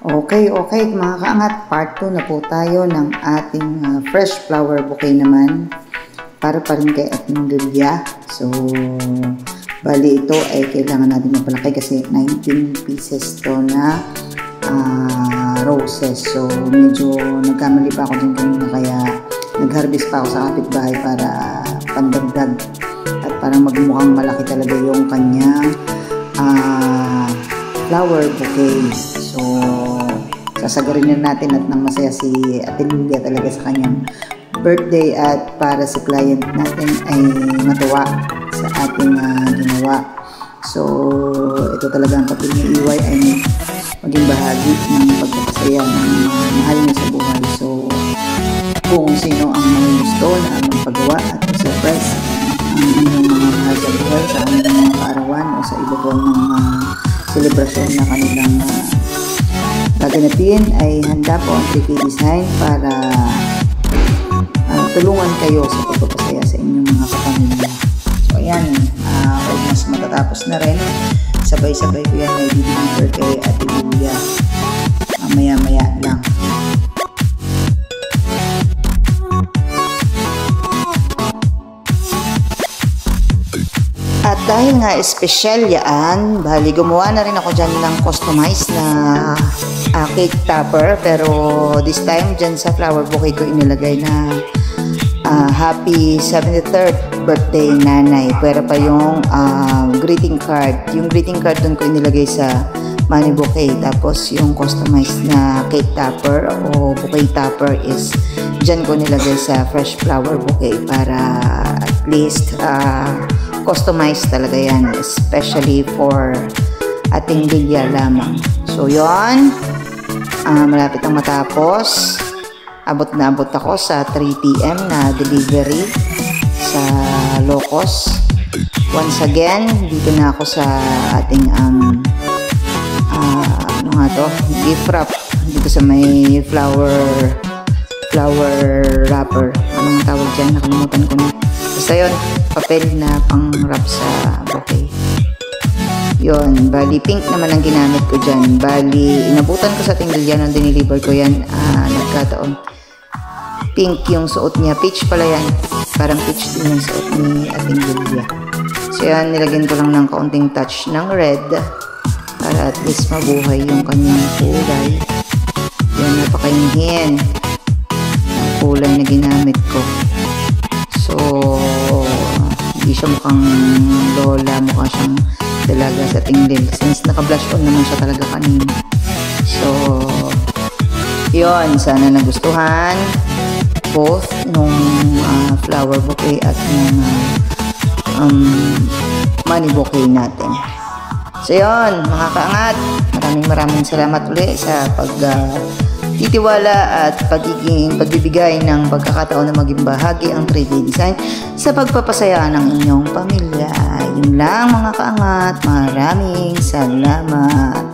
Okay mga kaangat, part 2 na po tayo ng ating fresh flower bouquet naman para pa rin kay ating Lilia. So, bali ito ay kailangan natin mapalaki kasi 19 pieces to na roses. So, medyo nagkamali pa ako din kanina kaya nag-harvest pa ako sa kapitbahay para pandagdag at parang magmukhang malaki talaga yung kanyang flower bouquet. So, sasagarin na natin at nang masaya si Ate Lilia talaga sa kanyang birthday at para si client natin ay matuwa sa ating ginawa. So, ito talaga ang papel ni EY ay maging bahagi ng pagpapasaya ng mahal niya sa buhay. So, kung sino ang may gusto na magpagawa at surprise ang inyong mga mahal sa buhay sa kanilang mga kaarawan o sa iba pong mga selebrasyon na kanilang gaganapin, ay handa po ang 3K Design para tulungan kayo sa pagpapasaya sa inyong mga kapamilya. So ayan, almost matatapos na rin. Sabay-sabay ko yan ay deliver kay Ate Lilia. Maya-maya lang. At dahil nga espesyal yan, bali gumawa na rin ako dyan ng customized na cake topper. Pero this time dyan sa flower bouquet ko inilagay na happy 73rd birthday nanay. Pero pa yung greeting card. Yung greeting card dun ko inilagay sa money bouquet. Tapos yung customized na cake topper o bouquet topper is dyan ko nilagay sa fresh flower bouquet para at least customized talaga yan, especially for ating Lilia lamang. So yun, malapit ang matapos. Abot na abot ako sa 3 PM na delivery sa Locos. Once again, dito na ako sa ating ano nga to, gift wrap dito sa may flower wrapper. Anong tawag dyan? Nakalimutan ko na. Basta yun, papel na pang wrap sa bouquet. Yun, bali pink naman ang ginamit ko dyan. Bali, inabutan ko sa ating Lilia nung diniliver ko yan. Nagkataon. Pink yung suot niya. Peach pala yan. Parang peach din yung suot ni ating Lilia. So yan, nilagyan ko lang ng kaunting touch ng red para at least mabuhay yung kanyang kulay. Yan, napakainhin ang kulay na ginamit ko. So, hindi siya mukhang lola, mukha siyang dalaga sa tinglil since naka-blush on naman siya talaga kanina. So, yun, sana nagustuhan both nung flower bouquet at nung money bouquet natin. So, yun, mga kaangat, maraming salamat ulit sa titiwala at pagbibigay ng pagkakataon na maging bahagi ang 3D Design sa pagpapasaya ng inyong pamilya. Yun lang mga kaangat. Maraming salamat.